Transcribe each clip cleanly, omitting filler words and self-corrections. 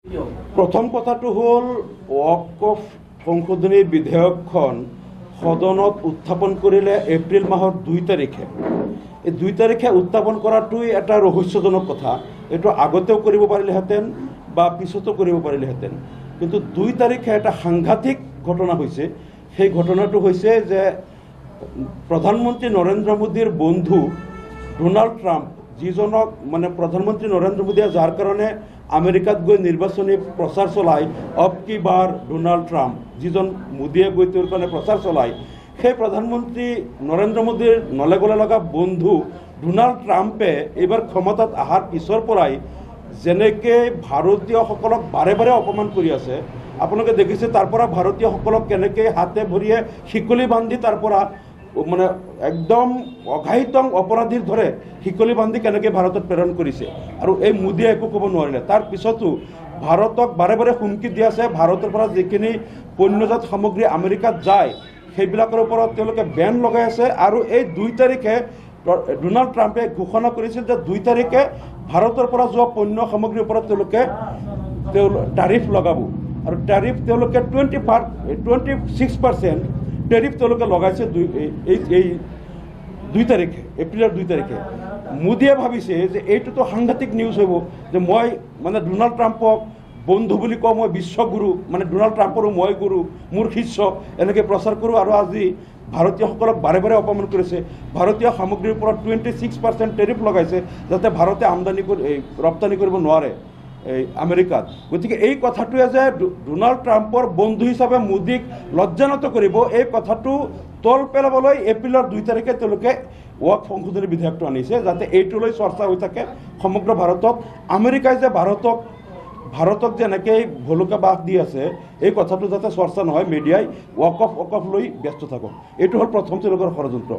প্ৰথম কথাটো হ'ল ওয়াকফ সংশোধনী বিধেয়কখন সদনত উত্থাপন কৰিলে এপ্ৰিল মাহৰ 2 তাৰিখে। এই 2 তাৰিখে উত্থাপন কৰাটোই এটা ৰহস্যজনক কথা। এইটো আগতেও কৰিব পাৰিলেহেঁতেন বা পিছতো কৰিব পাৰিলেহেঁতেন, কিন্তু 2 তাৰিখে এটা সাংঘাতিক ঘটনা হৈছে। সেই ঘটনাটো হৈছে যে প্ৰধানমন্ত্ৰী নৰেন্দ্ৰ মোদীৰ বন্ধু ডোনাল্ড ট্ৰাম্প, যিজনক মানে প্ৰধানমন্ত্ৰী নৰেন্দ্ৰ মোদীয়ে যাৰ কাৰণে আমেৰিকাত গৈ নিৰ্বাচনী প্ৰচাৰ চলায়, অব কি বাৰ ডোনাল্ড ট্ৰাম্প, যিজন মোদীয়ে গৈ তেওঁৰ কাৰণে প্ৰচাৰ চলায়, সেই প্ৰধানমন্ত্ৰী নৰেন্দ্ৰ মোদীৰ নলে গলে লগা বন্ধু ডোনাল্ড ট্ৰাম্পে এইবাৰ ক্ষমতাত অহাৰ পিছৰ পৰাই যেনেকৈ ভাৰতীয়সকলক বাৰে বাৰে অপমান কৰি আছে। আপোনালোকে দেখিছে তাৰ পৰা ভাৰতীয়সকলক কেনেকৈ হাতে ভৰিয়ে শিকলি বান্ধি তাৰ পৰা মানে একদম অঘাইতং অপৰাধীৰ ধৰে শিকলি বান্ধি কেনেকৈ ভাৰতত প্ৰেৰণ কৰিছে, আৰু এই মোদীয়ে একো ক'ব নোৱাৰিলে। তাৰ পিছতো ভাৰতক বাৰে বাৰে হুমকি দি আছে। ভাৰতৰ পৰা যিখিনি পণ্যজাত সামগ্ৰী আমেৰিকাত যায় সেইবিলাকৰ ওপৰত তেওঁলোকে বেন লগাই আছে। আৰু এই 2 তাৰিখে ডোনাল্ড ট্ৰাম্পে ঘোষণা কৰিছিল যে 2 তাৰিখে ভাৰতৰ পৰা যোৱা পণ্য সামগ্ৰীৰ ওপৰত তেওঁলোকে টাৰিফ লগাব, আৰু টাৰিফ তেওঁলোকে 26% টেৰিফ তেওঁলোকে লগাইছে এই 2 তাৰিখে, এপ্ৰিলৰ 2 তাৰিখে। মোদীয়ে ভাবিছে যে এইটোতো সাংঘাতিক নিউজ হ'ব, যে মই মানে ডোনাল্ড ট্ৰাম্পক বন্ধু বুলি কওঁ, মই বিশ্বগুৰু, মানে ডোনাল্ড ট্ৰাম্পৰো মই গুৰু, মোৰ শিষ্য, এনেকৈ প্ৰচাৰ কৰোঁ। আৰু আজি ভাৰতীয়সকলক বাৰে বাৰে অপমান কৰিছে। ভাৰতীয় সামগ্ৰীৰ ওপৰত 26% টেৰিফ লগাইছে, যাতে ভাৰতে ৰপ্তানি কৰিব নোৱাৰে এই আমেৰিকাত। গতিকে এই কথাটোৱে যে ডোনাল্ড ট্ৰাম্পৰ বন্ধু হিচাপে মোদীক লজ্জানত কৰিব, এই কথাটো তল পেলাবলৈ এপ্ৰিলৰ 2 তাৰিখে তেওঁলোকে ওয়াকফ সংশোধনী বিধেয়কটো আনিছে, যাতে এইটোলৈ চৰ্চা হৈ থাকে সমগ্ৰ ভাৰতত। আমেৰিকাই যে ভাৰতক যে এনেকৈ ভলুকা বাস দি আছে, এই কথাটো যাতে চৰ্চা নহয়, মিডিয়াই ওয়াকফ লৈ ব্যস্ত থাকক। এইটো হ'ল প্ৰথম তেওঁলোকৰ ষড়যন্ত্ৰ।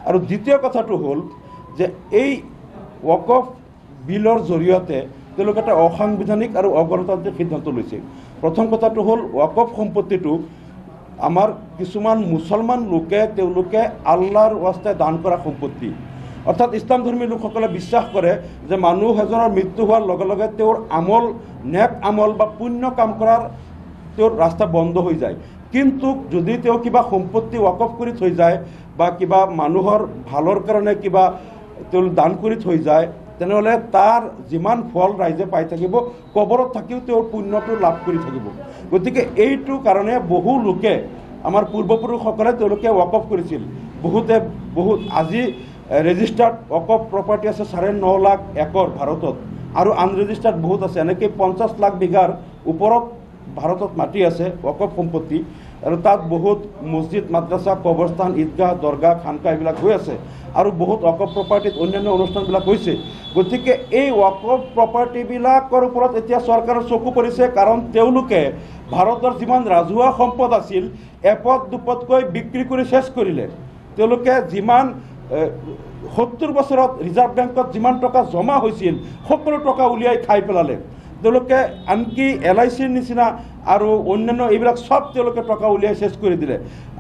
আৰু দ্বিতীয় কথাটো হ'ল যে এই ওয়াকফ বিলৰ জৰিয়তে তেওঁলোকে এটা অসাংবিধানিক আৰু অগণতান্ত্ৰিক সিদ্ধান্ত লৈছে। প্ৰথম কথাটো হ'ল ওয়াকফ সম্পত্তিটো আমাৰ কিছুমান মুছলমান লোকে তেওঁলোকে আল্লাহৰ ৱাস্তে দান কৰা সম্পত্তি। অৰ্থাৎ ইছলামধৰ্মী লোকসকলে বিশ্বাস কৰে যে মানুহ এজনৰ মৃত্যু হোৱাৰ লগে লগে তেওঁৰ নেক আমল বা পুণ্য কাম কৰাৰ তেওঁৰ ৰাস্তা বন্ধ হৈ যায়। কিন্তু যদি তেওঁ কিবা সম্পত্তি ওয়াকফ কৰি থৈ যায় বা কিবা মানুহৰ ভালৰ কাৰণে কিবা তেওঁ দান কৰি থৈ যায়, তেনেহ'লে তাৰ যিমান ফল ৰাইজে পাই থাকিব, কবৰত থাকিও তেওঁৰ পুণ্যটো লাভ কৰি থাকিব। গতিকে এইটো কাৰণে বহু লোকে, আমাৰ পূৰ্বপুৰুষসকলে তেওঁলোকে ওয়াকফ কৰিছিল। বহুত আজি ৰেজিষ্টাৰ্ড ওয়াকফ প্ৰপাৰ্টি আছে 9.5 লাখ একৰ ভাৰতত, আৰু আনৰেজিষ্টাৰ্ড বহুত আছে। এনেকৈ 50 লাখ বিঘাৰ ওপৰত ভাৰতত মাটি আছে ওয়াকফ সম্পত্তি, আৰু তাত বহুত মছজিদ, মাদ্ৰাছা, কবৰস্থান, ঈদগাহ, দৰগাহ, খানকা এইবিলাক হৈ আছে, আৰু বহুত ওয়াকফ প্ৰপাৰ্টিত অন্যান্য অনুষ্ঠানবিলাক হৈছে। গতিকে এই ওয়াকফ প্ৰপাৰ্টিবিলাকৰ ওপৰত এতিয়া চৰকাৰৰ চকু পৰিছে, কাৰণ তেওঁলোকে ভাৰতৰ যিমান ৰাজহুৱা সম্পদ আছিল এপদ দুপদকৈ বিক্ৰী কৰি চেছ কৰিলে। তেওঁলোকে যিমান 70 বছৰত ৰিজাৰ্ভ বেংকত যিমান টকা জমা হৈছিল সকলো টকা উলিয়াই খাই পেলালে। তেওঁলোকে আনকি LICৰ নিচিনা আৰু অন্যান্য এইবিলাক সব তেওঁলোকে টকা উলিয়াই চেছ কৰি দিলে।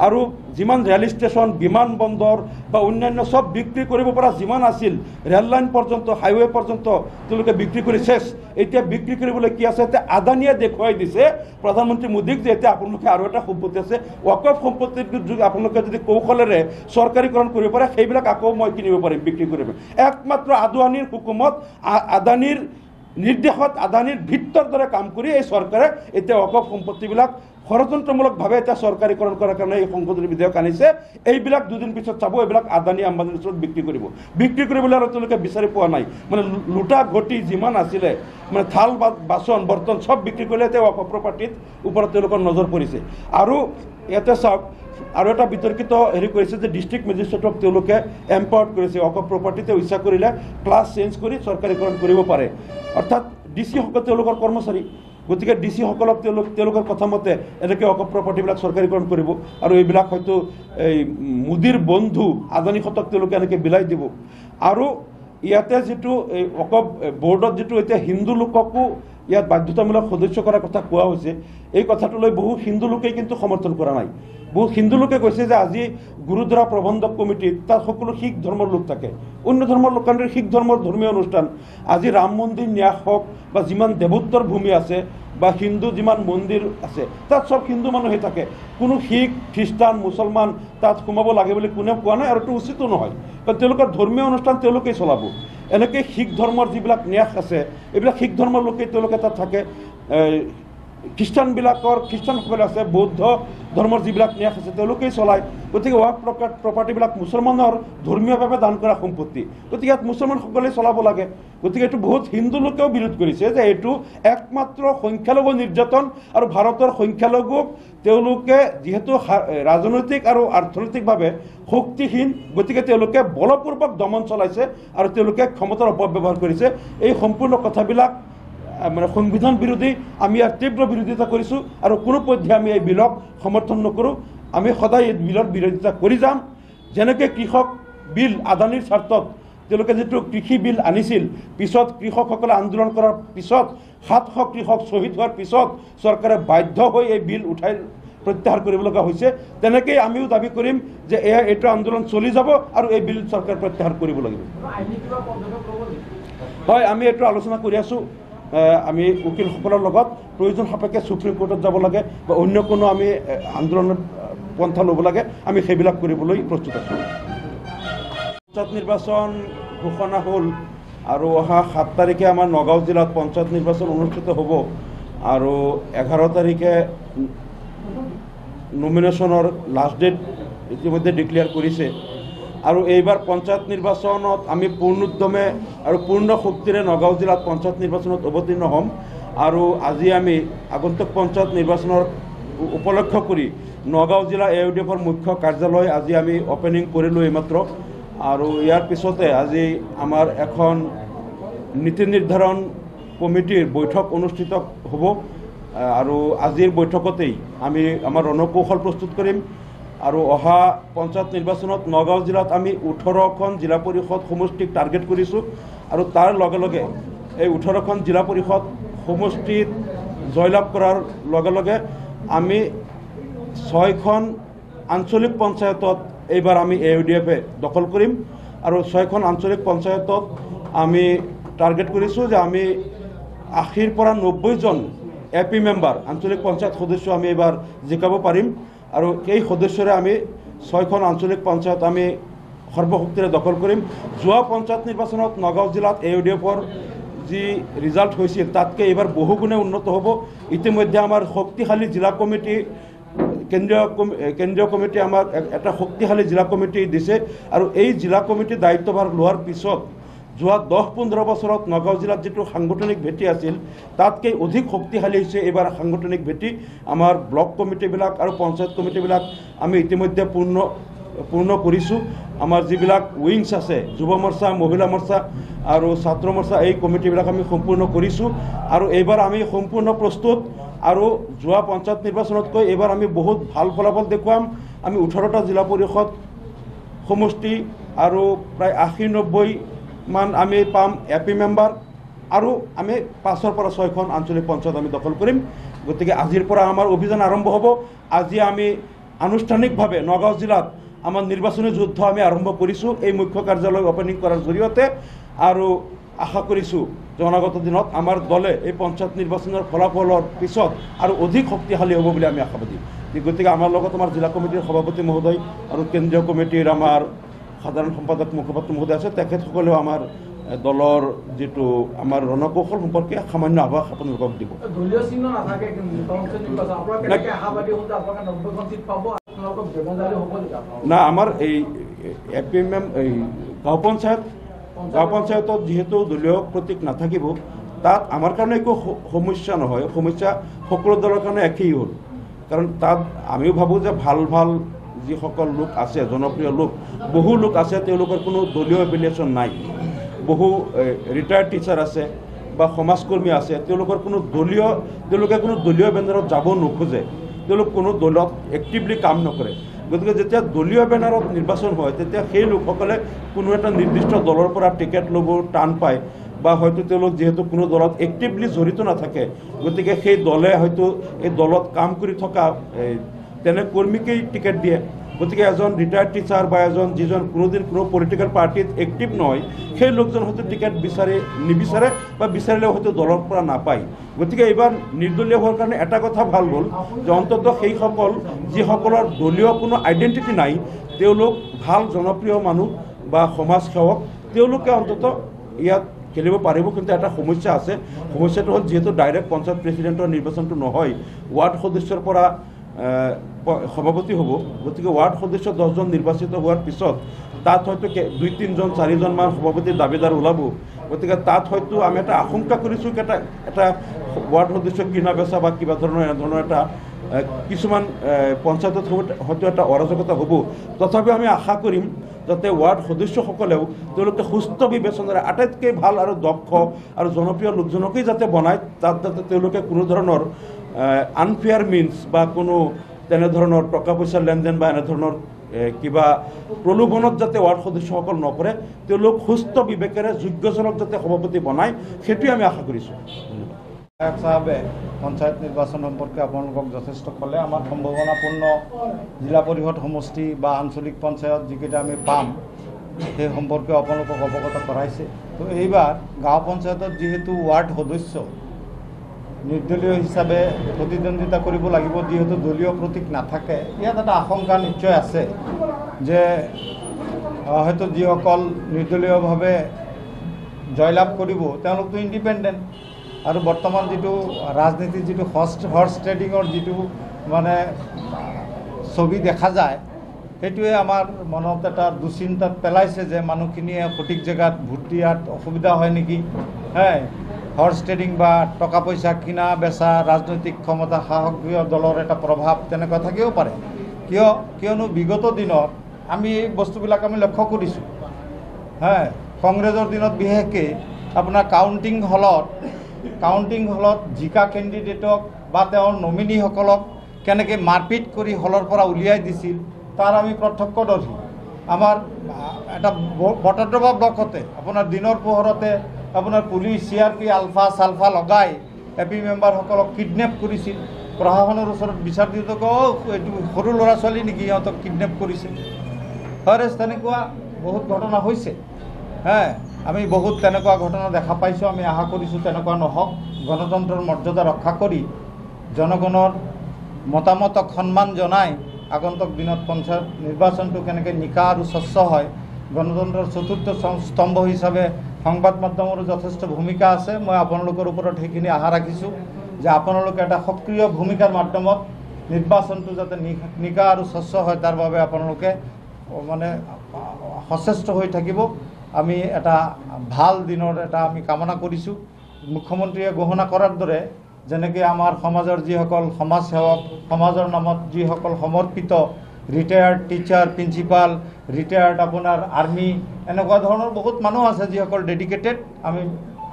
আৰু যিমান ৰেল ষ্টেচন, বিমান বন্দৰ বা অন্যান্য সব বিক্ৰী কৰিব পৰা যিমান আছিল, ৰেল লাইন পৰ্যন্ত, হাইৱে পৰ্যন্ত তেওঁলোকে বিক্ৰী কৰি চেছ। এতিয়া বিক্ৰী কৰিবলৈ কি আছে? এতিয়া আদানীয়ে দেখুৱাই দিছে প্ৰধানমন্ত্ৰী মোদীক যে এতিয়া আপোনালোকে আৰু এটা সম্পত্তি আছে, ওয়াকফ সম্পত্তিটো আপোনালোকে যদি কৌশলেৰে চৰকাৰীকৰণ কৰিব পাৰে, সেইবিলাক আকৌ মই কিনিব পাৰিম, বিক্ৰী কৰিব পাৰিম। একমাত্ৰ আদানীৰ হুকুমত, আদানীৰ নিৰ্দেশত, আদানীৰ ভিত্তৰ দৰে কাম কৰি এই চৰকাৰে এতিয়া ওয়াকফ সম্পত্তিবিলাক ষড়যন্ত্ৰমূলকভাৱে এতিয়া চৰকাৰীকৰণ কৰাৰ কাৰণে এই সংশোধনী বিধেয়ক আনিছে। এইবিলাক 2 দিন পিছত চাব, এইবিলাক আদানী আম্বানীৰ ওচৰত বিক্ৰী কৰিবলৈ আৰু তেওঁলোকে বিচাৰি পোৱা নাই। মানে লুটা ঘটি যিমান আছিলে, মানে থাল বাচন বৰ্তন সব বিক্ৰী কৰিলে এতিয়া ওয়াকফ প্ৰপাৰ্টিৰ ওপৰত তেওঁলোকৰ নজৰ পৰিছে। আৰু ইয়াতে চাওক, আৰু এটা বিতৰ্কিত কৰিছে যে ডিষ্ট্ৰিক্ট মেজিষ্ট্ৰেটক তেওঁলোকে এম্পাৱাৰ্ড কৰিছে। ওয়াকফ প্ৰপাৰ্টিতে ইচ্ছা কৰিলে ক্লাছ চেঞ্জ কৰি চৰকাৰীকৰণ কৰিব পাৰে। অৰ্থাৎ DC সকল তেওঁলোকৰ কৰ্মচাৰী, গতিকে DC সকলক তেওঁলোকৰ কথা মতে এনেকৈ ওয়াকফ প্ৰপাৰ্টিবিলাক চৰকাৰীকৰণ কৰিব, আৰু এইবিলাক হয়তো এই মোদীৰ বন্ধু আদানীহঁতক তেওঁলোকে এনেকৈ বিলাই দিব। আৰু ইয়াতে যিটো এই ওয়াকফ বৰ্ডত যিটো এতিয়া হিন্দু লোককো ইয়াত বাধ্যতামূলক সদস্য কৰাৰ কথা কোৱা হৈছে, এই কথাটোলৈ বহু হিন্দু লোকে কিন্তু সমৰ্থন কৰা নাই। বহু হিন্দু লোকে কৈছে যে আজি গুৰুদ্বাৰা প্ৰবন্ধক কমিটিত তাত সকলো শিখ ধৰ্মৰ লোক থাকে, অন্য ধৰ্মৰ লোক, কাৰণ শিখ ধৰ্মৰ ধৰ্মীয় অনুষ্ঠান, আজি ৰাম মন্দিৰ ন্যাস হওক বা যিমান দেৱোত্তৰ ভূমি আছে বা হিন্দু যিমান মন্দিৰ আছে তাত চব হিন্দু মানুহে থাকে, কোনো শিখ খ্ৰীষ্টান মুছলমান তাত সোমাব লাগে বুলি কোনেও কোৱা নাই, আৰু এইটো উচিতো নহয়, কাৰণ তেওঁলোকৰ ধৰ্মীয় অনুষ্ঠান তেওঁলোকেই চলাব। এনেকৈ শিখ ধৰ্মৰ যিবিলাক ন্যাস আছে এইবিলাক শিখ ধৰ্মৰ লোকেই তেওঁলোকে তাত থাকে, খ্ৰীষ্টানসকলে আছে, বৌদ্ধ ধৰ্মৰ যিবিলাক ন্যাস আছে তেওঁলোকেই চলায়। গতিকে ৱাক প্ৰপাৰ্টিবিলাক মুছলমানৰ ধৰ্মীয়ভাৱে দান কৰা সম্পত্তি, গতিকে ইয়াত মুছলমানসকলেই চলাব লাগে। গতিকে এইটো বহুত হিন্দু লোকেও বিৰোধ কৰিছে যে এইটো একমাত্ৰ সংখ্যালঘু নিৰ্যাতন, আৰু ভাৰতৰ সংখ্যালঘুক তেওঁলোকে যিহেতু ৰাজনৈতিক আৰু অৰ্থনৈতিকভাৱে শক্তিহীন, গতিকে তেওঁলোকে বলপূৰ্বক দমন চলাইছে আৰু তেওঁলোকে ক্ষমতাৰ অপব্যৱহাৰ কৰিছে। এই সম্পূৰ্ণ কথাবিলাক মানে সংবিধান বিৰোধী, আমি ইয়াৰ তীব্ৰ বিৰোধিতা কৰিছোঁ, আৰু কোনো পধ্যে আমি এই বিলক সমৰ্থন নকৰোঁ। আমি সদায় এই বিলৰ বিৰোধিতা কৰি যাম। যেনেকৈ কৃষক বিল আদানীৰ স্বাৰ্থত তেওঁলোকে যিটো কৃষি বিল আনিছিল, পিছত কৃষকসকলে আন্দোলন কৰাৰ পিছত 700 কৃষক শ্বহীদ হোৱাৰ পিছত চৰকাৰে বাধ্য হৈ এই বিল প্ৰত্যাহাৰ কৰিব লগা হৈছে, তেনেকেই আমিও দাবী কৰিম যে এইটো আন্দোলন চলি যাব আৰু এই বিল চৰকাৰ প্ৰত্যাহাৰ কৰিব লাগিব। হয়, আমি এইটো আলোচনা কৰি আছোঁ। আমি উকিলসকলৰ লগত প্ৰয়োজন সাপেক্ষে সুপ্ৰিম কোৰ্টত যাব লাগে বা অন্য কোনো আমি আন্দোলনৰ পন্থা ল'ব লাগে, আমি সেইবিলাক কৰিবলৈ প্ৰস্তুত আছোঁ। পঞ্চায়ত নিৰ্বাচন ঘোষণা হ'ল আৰু অহা 7 তাৰিখে আমাৰ নগাঁও জিলাত পঞ্চায়ত নিৰ্বাচন অনুষ্ঠিত হ'ব, আৰু 11 তাৰিখে নমিনেশ্যনৰ লাষ্ট ডেট ইতিমধ্যে ডিক্লেয়াৰ কৰিছে। আৰু এইবাৰ পঞ্চায়ত নিৰ্বাচনত আমি পূৰ্ণোদ্যমে আৰু পূৰ্ণ শক্তিৰে নগাঁও জিলাত পঞ্চায়ত নিৰ্বাচনত অৱতীৰ্ণ হ'ম। আৰু আজি আমি আগন্তুক পঞ্চায়ত নিৰ্বাচনৰ উপলক্ষ কৰি নগাঁও জিলা AUDFৰ মুখ্য কাৰ্যালয় আজি আমি অপেনিং কৰিলোঁ এইমাত্ৰ, আৰু ইয়াৰ পিছতে আজি আমাৰ এখন নীতি নিৰ্ধাৰণ কমিটিৰ বৈঠক অনুষ্ঠিত হ'ব, আৰু আজিৰ বৈঠকতেই আমি আমাৰ ৰণকৌশল প্ৰস্তুত কৰিম। আৰু অহা পঞ্চায়ত নিৰ্বাচনত নগাঁও জিলাত আমি 18খন জিলা পৰিষদ সমষ্টিক টাৰ্গেট কৰিছোঁ, আৰু তাৰ লগে লগে এই 18খন জিলা পৰিষদ সমষ্টিত জয়লাভ কৰাৰ লগে লগে আমি 6খন আঞ্চলিক পঞ্চায়তত এইবাৰ আমি AUDFে দখল কৰিম। আৰু 6খন আঞ্চলিক পঞ্চায়তত আমি টাৰ্গেট কৰিছোঁ যে আমি 80ৰ পৰা 90জন AP মেম্বাৰ আঞ্চলিক পঞ্চায়ত সদস্য আমি এইবাৰ জিকাব পাৰিম, আৰু এই সদস্যৰে আমি 6খন আঞ্চলিক পঞ্চায়ত আমি সৰ্বশক্তিৰে দখল কৰিম। যোৱা পঞ্চায়ত নিৰ্বাচনত নগাঁও জিলাত AUDFৰ যি ৰিজাল্ট হৈছিল তাতকৈ এইবাৰ বহুগুণে উন্নত হ'ব। ইতিমধ্যে আমাৰ শক্তিশালী জিলা কমিটি, কেন্দ্ৰীয় কমিটি আমাক এটা শক্তিশালী জিলা কমিটি দিছে, আৰু এই জিলা কমিটি দায়িত্বভাৰ লোৱাৰ পিছত যোৱা 10-15 বছৰত নগাঁও জিলাত যিটো সাংগঠনিক ভেটি আছিল তাতকৈ অধিক শক্তিশালী হৈছে এইবাৰ সাংগঠনিক ভেটি। আমাৰ ব্লক কমিটিবিলাক আৰু পঞ্চায়ত কমিটিবিলাক আমি ইতিমধ্যে পূৰ্ণ কৰিছোঁ। আমাৰ যিবিলাক উইংছ আছে, যুৱ মৰ্চা, মহিলা মৰ্চা আৰু ছাত্ৰ মৰ্চা, এই কমিটিবিলাক আমি সম্পূৰ্ণ কৰিছোঁ, আৰু এইবাৰ আমি সম্পূৰ্ণ প্ৰস্তুত। আৰু যোৱা পঞ্চায়ত নিৰ্বাচনতকৈ এইবাৰ আমি বহুত ভাল ফলাফল দেখুৱাম। আমি 18টা জিলা পৰিষদ সমষ্টি আৰু প্ৰায় 80-90 মান আমি পাম AP মেম্বাৰ, আৰু আমি 5ৰ পৰা 6খন আঞ্চলিক পঞ্চায়ত আমি দখল কৰিম। গতিকে আজিৰ পৰা আমাৰ অভিযান আৰম্ভ হ'ব। আজি আমি আনুষ্ঠানিকভাৱে নগাঁও জিলাত আমাৰ নিৰ্বাচনী যুদ্ধ আমি আৰম্ভ কৰিছোঁ এই মুখ্য কাৰ্যালয় অপেনিং কৰাৰ জৰিয়তে, আৰু আশা কৰিছোঁ যে অনাগত দিনত আমাৰ দলে এই পঞ্চায়ত নিৰ্বাচনৰ ফলাফলৰ পিছত আৰু অধিক শক্তিশালী হ'ব বুলি আমি আশাবাদী। গতিকে আমাৰ লগত আমাৰ জিলা কমিটিৰ সভাপতি মহোদয় আৰু কেন্দ্ৰীয় কমিটিৰ আমাৰ সাধাৰণ সম্পাদক মুখপাত্ৰ মহোদয় আছে, তেখেতসকলেও আমাৰ দলৰ যিটো আমাৰ ৰণকৌশল সম্পৰ্কে সামান্য আভাস আপোনালোকক দিব। না, আমাৰ এই AP এই গাঁও পঞ্চায়তত যিহেতু দলীয় প্ৰতীক নাথাকিব, তাত আমাৰ কাৰণে একো সমস্যা নহয়। সমস্যা সকলো দলৰ কাৰণে একেই হ'ল, কাৰণ তাত আমিও ভাবোঁ যে ভাল যিসকল লোক আছে, জনপ্ৰিয় লোক বহু লোক আছে, তেওঁলোকৰ কোনো দলীয় এফিলিয়েশ্যন নাই। বহু ৰিটায়াৰ্ড টিচাৰ আছে বা সমাজকৰ্মী আছে, তেওঁলোকে কোনো দলীয় বেনাৰত যাব নোখোজে, তেওঁলোক কোনো দলত এক্টিভলি কাম নকৰে। গতিকে যেতিয়া দলীয় বেনাৰত নিৰ্বাচন হয় তেতিয়া সেই লোকসকলে কোনো এটা নিৰ্দিষ্ট দলৰ পৰা টিকেট ল'ব টান পায়, বা হয়তো তেওঁলোক যিহেতু কোনো দলত এক্টিভলি জড়িত নাথাকে, গতিকে সেই দলে হয়তো এই দলত কাম কৰি থকা তেনে কৰ্মীকেই টিকেট দিয়ে। গতিকে এজন ৰিটায়াৰ্ড টিচাৰ বা এজন যিজন কোনোদিন কোনো পলিটিকেল পাৰ্টিত এক্টিভ নহয়, সেই লোকজন হয়তো টিকেট নিবিচাৰে বা বিচাৰিলেও হয়তো দলৰ পৰা নাপায়। গতিকে এইবাৰ নিৰ্দলীয় হোৱাৰ কাৰণে এটা কথা ভাল হ'ল যে অন্ততঃ সেইসকল যিসকলৰ দলীয় কোনো আইডেণ্টিটি নাই, তেওঁলোক ভাল জনপ্ৰিয় মানুহ বা সমাজ সেৱক, তেওঁলোকে অন্ততঃ ইয়াত খেলিব পাৰিব। কিন্তু এটা সমস্যা আছে, সমস্যাটো হ'ল যিহেতু ডাইৰেক্ট পঞ্চায়ত প্ৰেচিডেণ্টৰ নিৰ্বাচনটো নহয়, ৱাৰ্ড সদস্যৰ পৰা সভাপতি হ'ব। গতিকে ৱাৰ্ড সদস্য 10জন নিৰ্বাচিত হোৱাৰ পিছত তাত হয়তো 2-3জন 4জনমান সভাপতিৰ দাবীদাৰ ওলাব। গতিকে তাত হয়তো আমি এটা আশংকা কৰিছোঁ এটা ৱাৰ্ড সদস্য কিনা বেচা বা কিবা ধৰণৰ এনেধৰণৰ এটা কিছুমান পঞ্চায়তত হয়তো এটা অৰাজকতা হ'ব। তথাপিও আমি আশা কৰিম যাতে ৱাৰ্ড সদস্যসকলেও তেওঁলোকে সুস্থ বিবেচনাৰে আটাইতকৈ ভাল আৰু দক্ষ আৰু জনপ্ৰিয় লোকজনকেই যাতে বনায়, তাত যাতে তেওঁলোকে কোনো ধৰণৰ আনফেয়াৰ মিনছ বা কোনো তেনেধৰণৰ টকা পইচাৰ লেনদেন বা এনেধৰণৰ কিবা প্ৰলোভনত যাতে ৱাৰ্ড সদস্যসকল নকৰে, তেওঁলোক সুস্থ বিবেকেৰে যোগ্যজনক যাতে সভাপতি বনায়, সেইটোৱে আমি আশা কৰিছোঁ। বিধায়ক সাহেবে পঞ্চায়ত নিৰ্বাচন সম্পৰ্কে আপোনালোকক যথেষ্ট ক'লে। আমাৰ সম্ভাৱনাপূৰ্ণ জিলা পৰিষদ সমষ্টি বা আঞ্চলিক পঞ্চায়ত যিকেইটা আমি পাম, সেই সম্পৰ্কে আপোনালোকক অৱগত কৰাইছে। তো এইবাৰ গাঁও পঞ্চায়তত যিহেতু ৱাৰ্ড সদস্য নিৰ্দলীয় হিচাপে প্ৰতিদ্বন্দ্বিতা কৰিব লাগিব, যিহেতু দলীয় প্ৰতীক নাথাকে, ইয়াত এটা আশংকা নিশ্চয় আছে যে হয়তো যিসকল নিৰ্দলীয়ভাৱে জয়লাভ কৰিব তেওঁলোকতো ইণ্ডিপেণ্ডেণ্ট। আৰু বৰ্তমান যিটো ৰাজনীতিৰ যিটো হৰ্চ ট্ৰেডিঙৰ যিটো মানে ছবি দেখা যায়, সেইটোৱে আমাৰ মনত এটা দুশ্চিন্তাত পেলাইছে যে মানুহখিনিয়ে সঠিক জেগাত ভোট দিয়াত অসুবিধা হয় নেকি। হৰ্চ ট্ৰেডিং বা টকা পইচা কিনা বেচা, ৰাজনৈতিক ক্ষমতা সাহসীয় দলৰ এটা প্ৰভাৱ তেনেকুৱা থাকিব পাৰে। কিয়নো বিগত দিনত আমি এই বস্তুবিলাক আমি লক্ষ্য কৰিছোঁ। কংগ্ৰেছৰ দিনত বিশেষকৈ আপোনাৰ কাউণ্টিং হলত জিকা কেণ্ডিডেটক বা তেওঁৰ নমিনীসকলক কেনেকৈ মাৰপিট কৰি হলৰ পৰা উলিয়াই দিছিল, তাৰ আমি প্ৰত্যক্ষদৰ্শী। আমাৰ এটা বটদ্ৰৱা ব্লকতে আপোনাৰ দিনৰ পোহৰতে আপোনাৰ পুলিচ CRP আলফা চালফা লগাই এপি মেম্বাৰসকলক কিডনেপ কৰিছিল। প্ৰশাসনৰ ওচৰত বিচাৰ দিওঁতে এইটো সৰু ল'ৰা ছোৱালী নেকি সিহঁতক কিডনেপ কৰিছে। তেনেকুৱা বহুত ঘটনা হৈছে। আমি বহুত তেনেকুৱা ঘটনা দেখা পাইছোঁ। আমি আশা কৰিছোঁ তেনেকুৱা নহওক। গণতন্ত্ৰৰ মৰ্যাদা ৰক্ষা কৰি জনগণৰ মতামতক সন্মান জনাই আগন্তুক দিনত পঞ্চায়ত নিৰ্বাচনটো কেনেকৈ নিকা আৰু স্বচ্ছ হয়, গণতন্ত্ৰৰ চতুৰ্থ স্তম্ভ হিচাপে সংবাদ মাধ্যমৰো যথেষ্ট ভূমিকা আছে। মই আপোনালোকৰ ওপৰত সেইখিনি আশা ৰাখিছোঁ যে আপোনালোকে এটা সক্ৰিয় ভূমিকাৰ মাধ্যমত নিৰ্বাচনটো যাতে নিকা আৰু স্বচ্ছ হয়, তাৰ বাবে আপোনালোকে মানে সচেষ্ট হৈ থাকিব। আমি এটা ভাল দিনৰ এটা আমি কামনা কৰিছোঁ। মুখ্যমন্ত্ৰীয়ে ঘোষণা কৰাৰ দৰে যেনেকৈ আমাৰ সমাজৰ যিসকল সমাজ সেৱক, সমাজৰ নামত যিসকল সমৰ্পিত ৰিটায়াৰ্ড টিচাৰ, প্ৰিন্সিপাল, ৰিটায়াৰ্ড আপোনাৰ আৰ্মি, এনেকুৱা ধৰণৰ বহুত মানুহ আছে যিসকল ডেডিকেটেড। আমি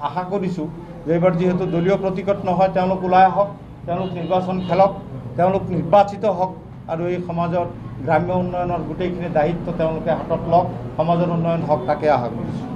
আশা কৰিছোঁ যে এইবাৰ যিহেতু দলীয় প্ৰতীকত নহয়, তেওঁলোক ওলাই আহক, তেওঁলোক নিৰ্বাচন খেলক, তেওঁলোক নিৰ্বাচিত হওক আৰু এই সমাজৰ গ্ৰাম্য উন্নয়নৰ গোটেইখিনি দায়িত্ব তেওঁলোকে হাতত লওক, সমাজৰ উন্নয়ন হওক, তাকে আশা কৰিছোঁ।